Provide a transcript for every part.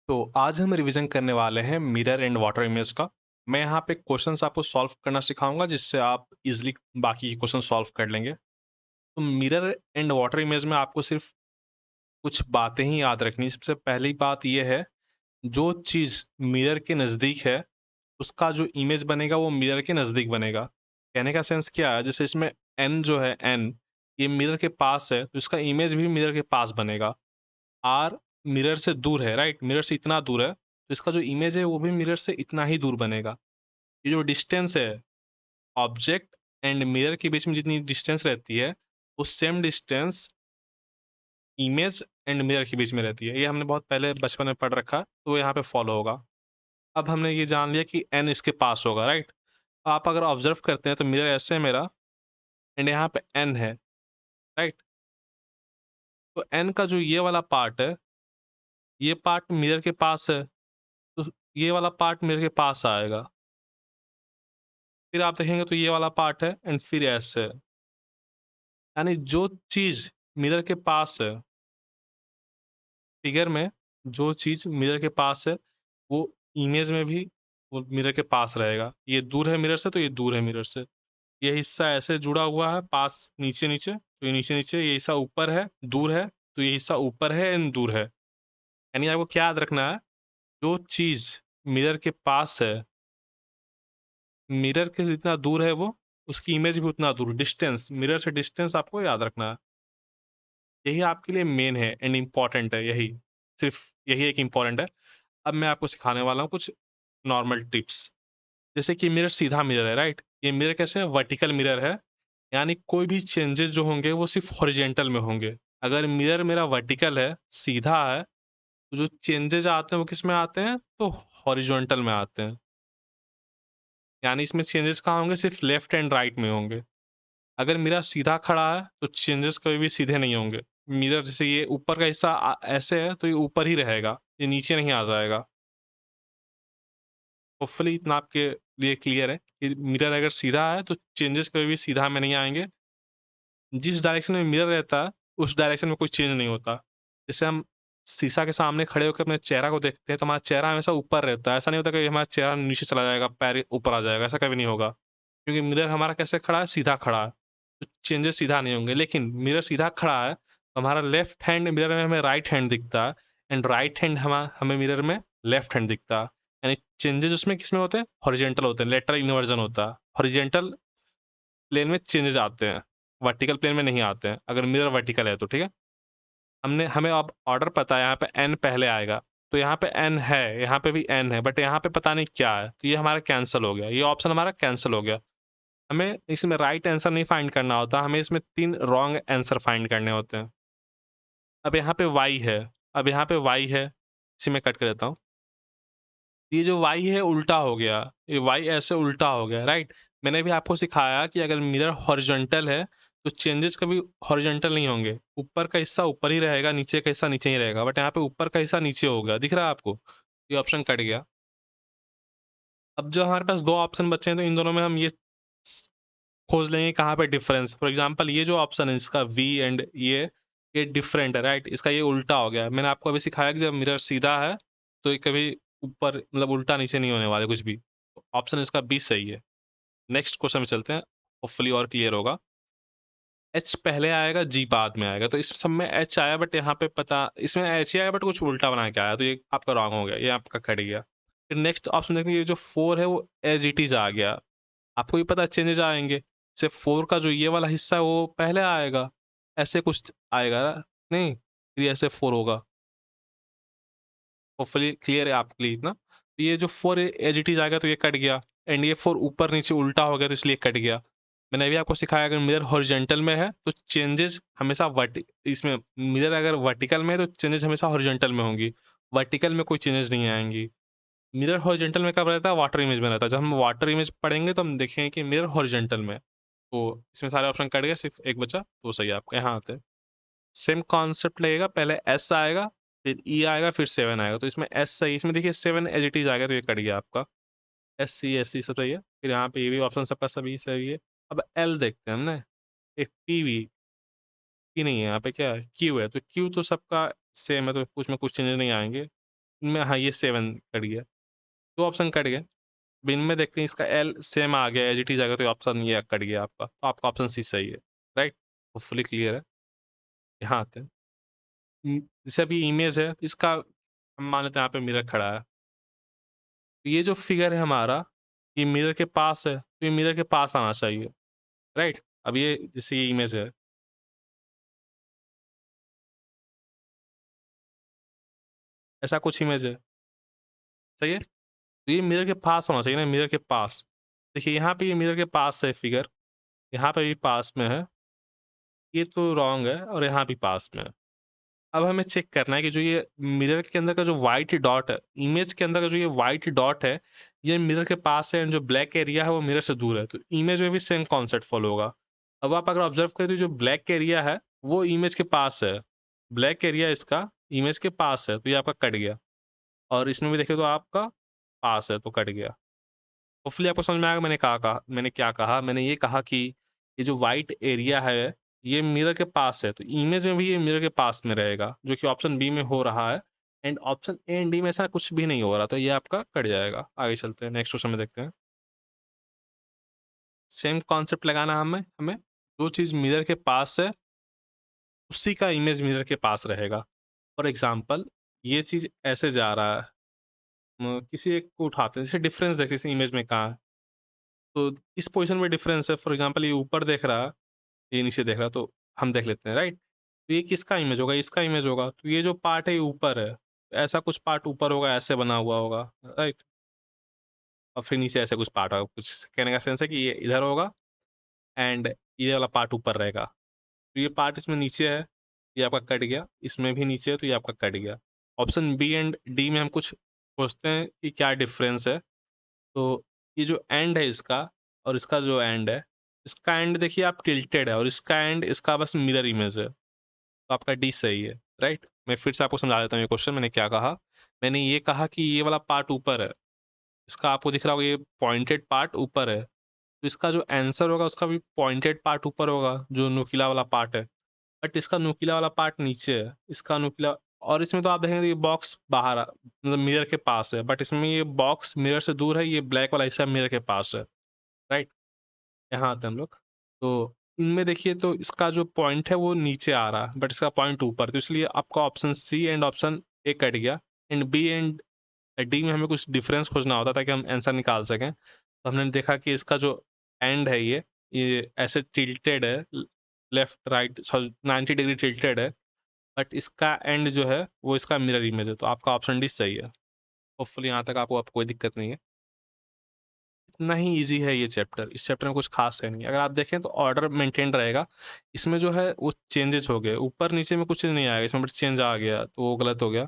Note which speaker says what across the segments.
Speaker 1: तो आज हम रिवीजन करने वाले हैं मिरर एंड वाटर इमेज का। मैं यहाँ पे क्वेश्चंस आपको सॉल्व करना सिखाऊंगा जिससे आप इजीली बाकी के क्वेश्चन सॉल्व कर लेंगे। तो मिरर एंड वाटर इमेज में आपको सिर्फ कुछ बातें ही याद रखनी। सबसे पहली बात यह है, जो चीज़ मिरर के नज़दीक है उसका जो इमेज बनेगा वो मिरर के नज़दीक बनेगा। कहने का सेंस क्या है, जैसे इसमें एन जो है एन, ये मिरर के पास है तो इसका इमेज भी मिरर के पास बनेगा। आर मिरर से दूर है, राइट, मिरर से इतना दूर है तो इसका जो इमेज है वो भी मिरर से इतना ही दूर बनेगा। ये जो डिस्टेंस है ऑब्जेक्ट एंड मिरर के बीच में, जितनी डिस्टेंस रहती है उस same distance image and mirror के बीच में रहती है। ये हमने बहुत पहले बचपन में पढ़ रखा, तो यहाँ पे फॉलो होगा। अब हमने ये जान लिया कि एन इसके पास होगा, राइट। आप अगर ऑब्जर्व करते हैं तो मिरर ऐसे है मेरा, एंड यहाँ पे एन है, राइट। तो एन का जो ये वाला पार्ट है, ये पार्ट मिरर के पास है, तो ये वाला पार्ट मिरर के पास आएगा। फिर आप देखेंगे तो ये वाला पार्ट है एंड फिर ऐसे है। यानी जो चीज मिरर के पास है, फिगर में जो चीज मिरर के पास है वो इमेज में भी वो मिरर के पास रहेगा। ये दूर है मिरर से तो ये दूर है मिरर से। ये हिस्सा ऐसे जुड़ा हुआ है पास, नीचे नीचे तो ये नीचे नीचे, ये हिस्सा ऊपर है दूर है तो ये हिस्सा ऊपर है एंड दूर है। यानी आपको क्या याद रखना है, जो चीज मिरर के पास है, मिरर के जितना दूर है वो उसकी इमेज भी उतना दूर, डिस्टेंस, मिरर से डिस्टेंस आपको याद रखना है। यही आपके लिए मेन है एंड इम्पॉर्टेंट है, यही सिर्फ यही एक इम्पॉर्टेंट है। अब मैं आपको सिखाने वाला हूँ कुछ नॉर्मल टिप्स। जैसे कि मिरर सीधा मिरर है, राइट। ये मिरर कैसे है, वर्टिकल मिरर है। यानी कोई भी चेंजेस जो होंगे वो सिर्फ हॉरिजेंटल में होंगे। अगर मिरर मेरा वर्टिकल है, सीधा है, तो जो चेंजेस आते हैं वो किस में आते हैं, तो हॉरिजॉन्टल में आते हैं। यानी इसमें चेंजेस कहाँ होंगे, सिर्फ लेफ्ट एंड राइट में होंगे। अगर मिरर सीधा खड़ा है तो चेंजेस कभी भी सीधे नहीं होंगे। मिरर जैसे ये ऊपर का हिस्सा ऐसे है तो ये ऊपर ही रहेगा, ये नीचे नहीं आ जाएगा। होपफुली इतना आपके लिए क्लियर है कि मिरर अगर सीधा है तो चेंजेस कभी भी सीधा में नहीं आएंगे। जिस डायरेक्शन में मिरर रहता है उस डायरेक्शन में कोई चेंज नहीं होता। जैसे हम शीशा के सामने खड़े होकर अपने चेहरा को देखते हैं तो हमारा चेहरा हमेशा ऊपर रहता है। ऐसा नहीं होता कि हमारा चेहरा नीचे चला जाएगा, पैर ऊपर आ जाएगा, ऐसा कभी नहीं होगा। क्योंकि मिरर हमारा कैसे खड़ा है, सीधा खड़ा है, तो चेंजेस सीधा नहीं होंगे। लेकिन मिरर सीधा खड़ा है तो हमारा लेफ्ट हैंड मिरर में हमें राइट हैंड दिखता है, एंड राइट हैंड हमें मिरर में लेफ्ट हैंड दिखता है। यानी चेंजेस उसमें किसमें होते हैं, हॉरिजेंटल होते हैं, लेटरल इन्वर्जन होता है। हॉरिजेंटल प्लेन में चेंजेस आते हैं, वर्टिकल प्लेन में नहीं आते हैं अगर मिरर वर्टिकल है तो, ठीक है। हमने हमें अब ऑर्डर पता है, यहाँ पे एन पहले आएगा, तो यहाँ पे एन है, यहाँ पे भी एन है, बट यहाँ पे पता नहीं क्या है, तो ये हमारा कैंसिल हो गया, ये ऑप्शन हमारा कैंसिल हो गया। हमें इसमें राइट आंसर नहीं फाइंड करना होता, हमें इसमें 3 रॉन्ग आंसर फाइंड करने होते हैं। अब यहाँ पे वाई है, अब यहाँ पे वाई है, इसी में कट कर देता हूँ। ये जो वाई है उल्टा हो गया, ये वाई ऐसे उल्टा हो गया, राइट। मैंने भी आपको सिखाया कि अगर मिरर हॉरिजॉन्टल है तो चेंजेस कभी हॉरिजॉन्टल नहीं होंगे। ऊपर का हिस्सा ऊपर ही रहेगा, नीचे का हिस्सा नीचे ही रहेगा, बट यहाँ पे ऊपर का हिस्सा नीचे हो गया, दिख रहा है आपको, ये ऑप्शन कट गया। अब जो हमारे पास 2 ऑप्शन बचे हैं तो इन दोनों में हम ये खोज लेंगे कहाँ पे डिफरेंस। फॉर एग्जांपल ये जो ऑप्शन है इसका वी एंड ये डिफरेंट है, राइट, इसका ये उल्टा हो गया। मैंने आपको अभी सिखाया कि जब मिरर सीधा है तो ये कभी ऊपर मतलब उल्टा नीचे नहीं होने वाले कुछ भी। ऑप्शन इसका बी सही है। नेक्स्ट क्वेश्चन में चलते हैं, होपफुली और क्लियर होगा। एच पहले आएगा, जी बाद में आएगा, तो इस सब में एच आया बट यहाँ पे पता, इसमें एच ही आया बट कुछ उल्टा बना के आया, तो ये आपका रॉन्ग हो गया, ये आपका कट गया। फिर नेक्स्ट ऑप्शन देखिए, ये जो 4 है वो एज इट इज आ गया। आपको भी पता चेंजेस आएंगे, सिर्फ 4 का जो ये वाला हिस्सा है वो पहले आएगा, ऐसे कुछ आएगा नहीं, ये ऐसे 4 होगा। होपफुली क्लियर है आपके लिए इतना। तो ये जो 4 एज इट इज आ गया तो ये कट गया, एंड ये 4 ऊपर नीचे उल्टा हो गया तो इसलिए कट गया। मैंने अभी आपको सिखाया अगर मिरर हॉरिजॉन्टल में है तो चेंजेस हमेशा वर्टि इसमें, मिरर अगर वर्टिकल में है तो चेंजेस हमेशा हॉरिजॉन्टल में होंगी, वर्टिकल में कोई चेंजेस नहीं आएंगी। मिरर हॉरिजॉन्टल में कब रहता है, वाटर इमेज में रहता है। जब हम वाटर इमेज पढ़ेंगे तो हम देखेंगे कि मिरर हॉरिजॉन्टल में है। तो इसमें सारे ऑप्शन कट गए, सिर्फ एक बचा, तो सही है आपका, यहाँ आते हैं। सेम कॉन्सेप्ट लगेगा, पहले एस आएगा, फिर ई आएगा, फिर 7 आएगा, तो इसमें एस सही, इसमें देखिए 7 एज इट इज आ गया तो ये कट गया आपका। एस सी सब सही है, फिर यहाँ पे ये भी ऑप्शन सबका सभी सही है। अब एल देखते हैं हमने, एक पी वी, पी नहीं है यहाँ पे, क्या है, क्यू है, तो क्यू तो सबका सेम है तो कुछ में कुछ चेंजेस नहीं आएंगे। इनमें हाँ ये 7 कट गया, 2 ऑप्शन कट गए। अब इनमें देखते हैं इसका एल सेम आ गया, एज इट इज आ गया, तो ऑप्शन ये कट गया आपका, तो आपका ऑप्शन सी सही है, राइट। होपफुली क्लियर है। यहाँ आते हैं, जैसे अभी इमेज है इसका, हम मान लेते हैं यहाँ पे मिरर खड़ा है, तो ये जो फिगर है हमारा, ये मिरर के पास है, तो ये मिरर के पास आना चाहिए, राइट। अब ये जैसे ये इमेज है, ऐसा कुछ इमेज है, सही है, तो ये मिरर के पास होना चाहिए ना, मिरर के पास। देखिए यहाँ पे ये मिरर के पास है फिगर, यहाँ पे भी पास में है, ये तो रॉन्ग है, और यहाँ भी पास में है। अब हमें चेक करना है कि जो ये मिरर के अंदर का जो व्हाइट डॉट है, इमेज के अंदर का जो ये व्हाइट डॉट है, ये मिरर के पास है, एंड जो ब्लैक एरिया है वो मिरर से दूर है, तो इमेज में भी सेम कॉन्सेप्ट फॉलो होगा। अब आप अगर ऑब्जर्व करें तो जो ब्लैक एरिया है वो इमेज के पास है, ब्लैक एरिया इसका इमेज के पास है, तो ये आपका कट गया। और इसमें भी देखें तो आपका पास है, तो कट गया। होपफुली आपको समझ में आएगा मैंने क्या कहा। मैंने ये कहा कि ये जो व्हाइट एरिया है ये मिरर के पास है, तो इमेज में भी ये मिरर के पास में रहेगा, जो कि ऑप्शन बी में हो रहा है, and option A and D में ऐसा कुछ भी नहीं हो रहा, तो ये आपका कट जाएगा। आगे चलते हैं, नेक्स्ट क्वेश्चन में देखते हैं। सेम कॉन्सेप्ट लगाना हमें हमें जो चीज मिरर के पास है उसी का इमेज मिरर के पास रहेगा। फॉर एग्जाम्पल ये चीज ऐसे जा रहा है, किसी एक को उठाते हैं, जैसे डिफरेंस देखते हैं इस इमेज में कहाँ है, तो इस पोजीशन में डिफरेंस है। फॉर एग्जांपल ये ऊपर देख रहा है, ये नीचे देख रहा है, तो हम देख लेते हैं, राइट। तो ये किसका इमेज होगा, इसका इमेज होगा, तो ये जो पार्ट है ये ऊपर है, ऐसा कुछ पार्ट ऊपर होगा, ऐसे बना हुआ होगा, राइट। और फिर नीचे ऐसे कुछ पार्ट होगा, कुछ कहने का सेंस है कि ये इधर होगा एंड ये वाला पार्ट ऊपर रहेगा। तो ये पार्ट इसमें नीचे है, ये आपका कट गया, इसमें भी नीचे है, तो ये आपका कट गया। ऑप्शन बी एंड डी में हम कुछ सोचते हैं कि क्या डिफरेंस है, तो ये जो एंड है इसका और इसका जो एंड है, इसका एंड देखिए आप टिल्टेड है, और इसका एंड इसका बस मिरर इमेज है, तो आपका डी सही है, राइट। मैं फिर से आपको समझा देता हूँ ये क्वेश्चन मैंने क्या कहा। मैंने ये कहा कि ये वाला पार्ट ऊपर है, इसका आपको दिख रहा होगा ये पॉइंटेड पार्ट ऊपर है, तो इसका जो आंसर होगा उसका भी पॉइंटेड पार्ट ऊपर होगा, जो नुकीला वाला पार्ट है। बट इसका नुकीला वाला पार्ट नीचे है, इसका नुकीला, और इसमें तो आप देखेंगे ये बॉक्स बाहर मतलब मिरर के पास है, बट इसमें ये बॉक्स मिरर से दूर है, ये ब्लैक वाला हिस्सा मिरर के पास है, राइट। यहाँ आते हैं हम लोग, तो इनमें देखिए तो इसका जो पॉइंट है वो नीचे आ रहा है, बट इसका पॉइंट ऊपर, तो इसलिए आपका option C and option A cut गया, एंड बी एंड डी में हमें कुछ डिफरेंस खोजना होता ताकि हम आंसर निकाल सकें। तो हमने देखा कि इसका जो एंड है ये ऐसे टिल्टेड है, लेफ्ट राइट 90 डिग्री टिल्टेड है, बट इसका एंड जो है वो इसका मिरर इमेज है, तो आपका ऑप्शन डी सही है। होपफुली यहाँ तक आपको कोई दिक्कत नहीं है। इतना ही ईजी है ये चैप्टर, इस चैप्टर में कुछ खास है नहीं। अगर आप देखें तो ऑर्डर मेंटेन रहेगा, इसमें जो है वो चेंजेस हो गए, ऊपर नीचे में कुछ नहीं आएगा इसमें, बट चेंज आ गया तो वो गलत हो गया।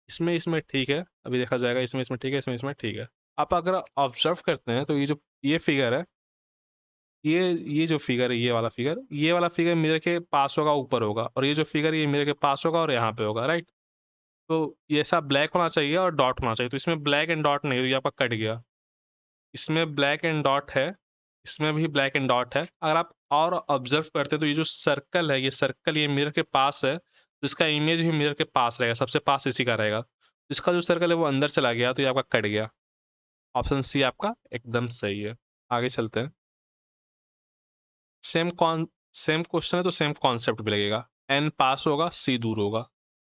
Speaker 1: इसमें इसमें ठीक है, अभी देखा जाएगा, इसमें इसमें ठीक है, इसमें इसमें ठीक है। आप अगर ऑब्जर्व करते हैं तो ये फिगर है, ये जो फिगर है, ये वाला फिगर मिरर के पास होगा, ऊपर होगा, और ये जो फिगर ये मिरर के पास होगा और यहाँ पे होगा, राइट। तो ये ऐसा ब्लैक होना चाहिए और डॉट होना चाहिए, तो इसमें ब्लैक एंड डॉट नहीं, तो ये आपका कट गया। इसमें ब्लैक एंड डॉट है, इसमें भी ब्लैक एंड डॉट है। अगर आप और ऑब्जर्व करते हैं तो ये जो सर्कल है, ये सर्कल ये मिरर के पास है, तो इसका इमेज भी मिरर के पास रहेगा, सबसे पास इसी का रहेगा। इसका जो सर्कल है वो अंदर चला गया, तो ये आपका कट गया। ऑप्शन सी आपका एकदम सही है। आगे चलते हैं। सेम कॉन सेम क्वेश्चन है तो सेम कॉन्सेप्ट भी लगेगा। एन पास होगा, सी दूर होगा,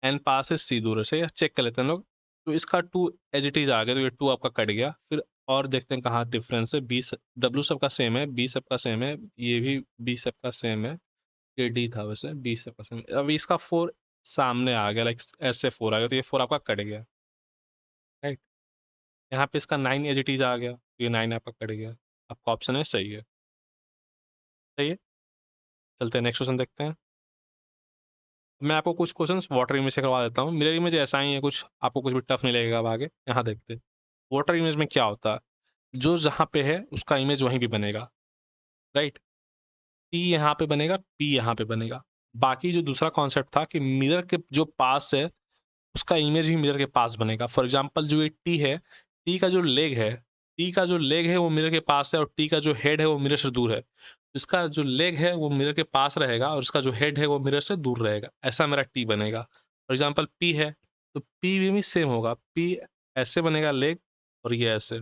Speaker 1: एन पास है, सी दूर है, सही है। चेक कर लेते हैं लोग। तो इसका टू एज इट इज आ गया, तो ये टू आपका कट गया। फिर और देखते हैं कहाँ डिफरेंस है। बी डब्ल्यू सबका सेम है, बी सबका सेम है, ये भी बी सबका सेम है, ये डी था वैसे, बी सबका सेम है। अभी इसका फोर सामने आ गया, लाइक ऐसे फोर आ गया, तो ये फोर आपका कट गया, राइट। यहाँ पे इसका 9 एज इट इज आ गया, तो ये 9 आपका कट गया। आपका ऑप्शन है सही है, सही है। चलते हैं नेक्स्ट क्वेश्चन देखते हैं। मैं आपको कुछ क्वेश्चंस वाटर इमेज से करवा देता हूँ। मिरर इमेज ऐसा ही है कुछ, आपको कुछ भी टफ नहीं लगेगा अब आगे। यहाँ देखते हैं वाटर इमेज में क्या होता है। जो जहाँ पे है उसका इमेज वहीं भी बनेगा, राइट। पी यहाँ पे बनेगा, पी यहाँ पे बनेगा। बाकी जो दूसरा कॉन्सेप्ट था कि मिरर के जो पास है उसका इमेज ही मिरर के पास बनेगा। फॉर एग्जाम्पल जो ये टी है, टी का जो लेग है, टी का जो लेग है वो मिरर के पास है, और टी का जो हेड है वो मिरर से दूर है। इसका जो लेग है वो मिरर के पास रहेगा, और इसका जो हेड है वो मिरर से दूर रहेगा। ऐसा मेरा टी बनेगा। फॉर एग्जाम्पल पी है, तो पी भी सेम होगा, पी ऐसे बनेगा लेग और ये ऐसे।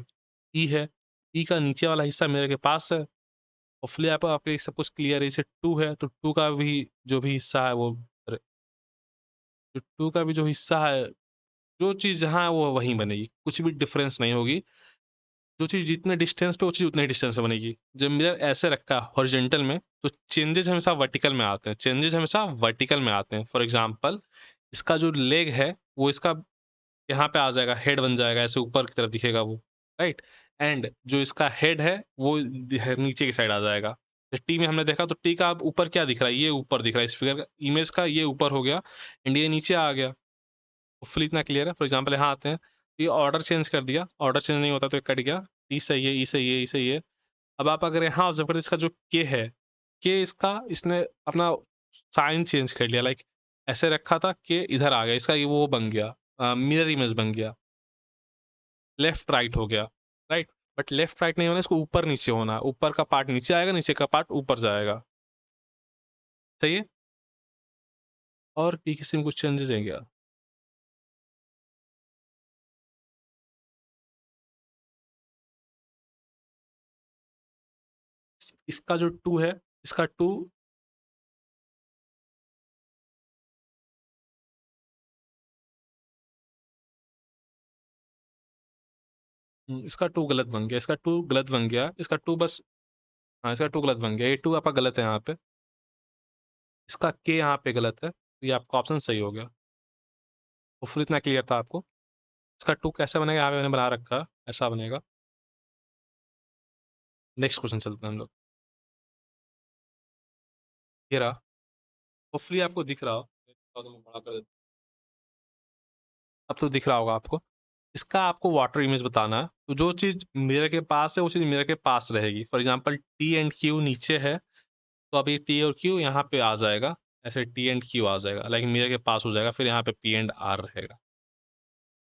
Speaker 1: ई है, ई का नीचे वाला हिस्सा मिरर के पास है। होपफुली आप आपके सब कुछ क्लियर है। इसे 2 है तो 2 का भी जो भी हिस्सा है वो, जो 2 का भी जो हिस्सा है, जो चीज़ जहाँ है वो वहीं बनेगी, कुछ भी डिफरेंस नहीं होगी। जो चीज़ जितने डिस्टेंस पे, वो चीज़ उतने डिस्टेंस पे बनेगी। जब मिरर ऐसे रखा है हॉरिजॉन्टल में, तो चेंजेस हमेशा वर्टिकल में आते हैं, चेंजेस हमेशा वर्टिकल में आते हैं। फॉर एग्जांपल इसका जो लेग है वो इसका यहाँ पे आ जाएगा, हेड बन जाएगा, ऐसे ऊपर की तरफ दिखेगा वो, राइट। एंड जो इसका हेड है वो नीचे की साइड आ जाएगा। टी में हमने देखा तो टी का अब ऊपर क्या दिख रहा है, ये ऊपर दिख रहा है इस फिगर का, इमेज का ये ऊपर हो गया एंड ये नीचे आ गया। होपफुली इतना क्लियर है। फॉर एग्जांपल यहाँ आते हैं, ये ऑर्डर चेंज कर दिया, ऑर्डर चेंज नहीं होता तो ये कट गया। ई सही है, ई सही है, ई सही है। अब आप अगर यहाँ ऑब्जर्व करें, इसका जो के है, के इसका इसने अपना साइन चेंज कर लिया, लाइक ऐसे रखा था के इधर आ गया, इसका ये वो बन गया, मिरर इमेज बन गया, लेफ्ट राइट हो गया, राइट। बट लेफ्ट राइट नहीं होना, इसको ऊपर नीचे होना है, ऊपर का पार्ट नीचे आएगा, नीचे का पार्ट ऊपर जाएगा। सही है। और भी किसी में कुछ चेंजेस है क्या? इसका जो 2 है, इसका 2, इसका 2 गलत बन गया, इसका 2 गलत बन गया, इसका 2 बस, हाँ इसका 2 गलत बन गया, ये 2 आपका गलत है यहाँ पे, इसका के यहाँ पे गलत है, तो ये आपका ऑप्शन सही हो गया। होपफुली इतना क्लियर था आपको। इसका 2 कैसे बनेगा, यहाँ पे मैंने बना रखा है, ऐसा बनेगा। नेक्स्ट क्वेश्चन चलते हैं हम लोग। ये रहा, होपफुली आपको दिख रहा हो, तो मैं बड़ा कर देता हूं। अब तो दिख रहा होगा आपको। इसका आपको वाटर इमेज बताना है, तो जो चीज़ मिरर के पास है वो चीज़ मिरर के पास रहेगी। For example T and Q नीचे है, तो अभी टी और क्यू यहाँ पे आ जाएगा, ऐसे टी एंड क्यू आ जाएगा, लाइक मिरर के पास हो जाएगा, फिर यहाँ पे पी एंड आर रहेगा।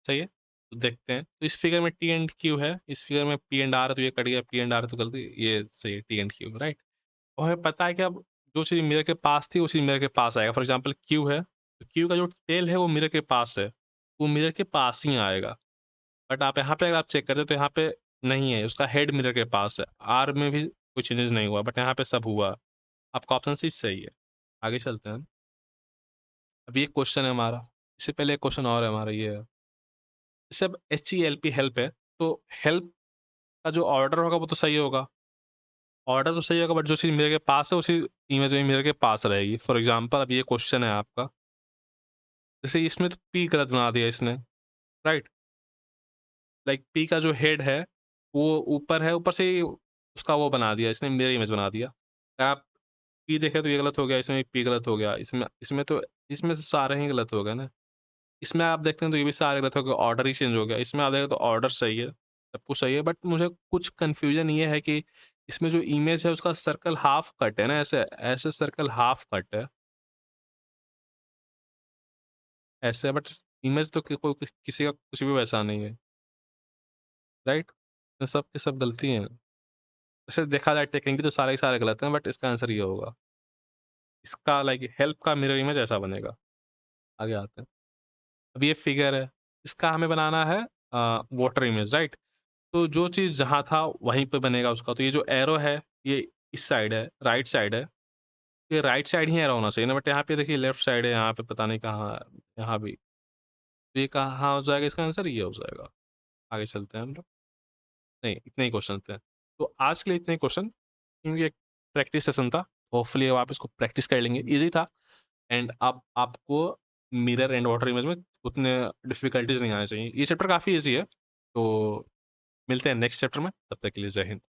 Speaker 1: सही है। तो देखते हैं, तो इस फिगर में टी एंड क्यू है, इस फिगर में पी एंड आर है, तो ये कट गया, पी एंड आर तो गलती, ये सही है, टी एंड क्यू, राइट। और हमें पता है कि अब जो चीज़ मिरर के पास थी उसी मिरर के पास आएगा। फॉर एग्जांपल क्यू है, तो क्यू का जो टेल है वो मिरर के पास है, वो मिरर के पास ही आएगा। बट आप यहाँ पे अगर आप चेक करते हो तो यहाँ पे नहीं है, उसका हेड मिरर के पास है। आर में भी कोई चेंजेस नहीं हुआ, बट यहाँ पे सब हुआ। आपका ऑप्शन सी सही है। आगे चलते हैं। अभी एक क्वेश्चन है हमारा, इससे पहले एक क्वेश्चन और है हमारा, ये है जैसे अब HELP हेल्प है, तो हेल्प का जो ऑर्डर होगा वो तो सही होगा, ऑर्डर तो सही होगा, बट जो चीज़ मिरर के पास है उसी इमेज में मिरर के पास रहेगी। फॉर एग्जाम्पल अब ये क्वेश्चन है आपका, जैसे इसमें तो पी गलत बना दिया इसने, राइट। लाइक पी का जो हेड है वो ऊपर है, ऊपर से ही उसका वो बना दिया इसने, मिरर इमेज बना दिया। अगर आप पी देखें तो ये गलत हो गया, इसमें पी गलत हो गया, इसमें इसमें तो इसमें से सारे ही गलत हो गए ना। इसमें आप देखते हैं तो ये भी सारे गलत हो गए, ऑर्डर ही चेंज हो गया। इसमें आप देखें तो ऑर्डर सही है, सब कुछ सही है, बट मुझे कुछ कन्फ्यूजन ये है कि इसमें जो इमेज है उसका सर्कल हाफ कट है ना, ऐसे ऐसे सर्कल हाफ कट है ऐसे, बट इमेज तो कोई किसी का कुछ भी वैसा नहीं है, राइट। सब के सब गलती है। वैसे देखा जाए टेक्निकली तो सारे के सारे गलत हैं, बट इसका आंसर ये होगा। इसका लाइक हेल्प का मिरर इमेज ऐसा बनेगा। आगे आते हैं। अब ये फिगर है, इसका हमें बनाना है वाटर इमेज, राइट। तो जो चीज़ जहाँ था वहीं पे बनेगा उसका। तो ये जो एरो है ये इस साइड है, राइट साइड है, ये राइट साइड ही एरो होना चाहिए ना, बट यहाँ पे देखिए लेफ्ट साइड है, यहाँ पे पता नहीं कहाँ है, यहाँ भी। तो ये कहाँ हो जाएगा, इसका आंसर ये हो जाएगा। आगे चलते हैं हम लोग। नहीं, इतने ही क्वेश्चन थे, तो आज के लिए इतने ही क्वेश्चन, क्योंकि एक प्रैक्टिस सेशन था। होपफुली अब आप इसको प्रैक्टिस कर लेंगे, इजी था। एंड अब आपको मिरर एंड वाटर इमेज में उतने डिफिकल्टीज नहीं आने चाहिए। ये चैप्टर काफ़ी इजी है। तो मिलते हैं नेक्स्ट चैप्टर में, तब तक के लिए जय हिंद।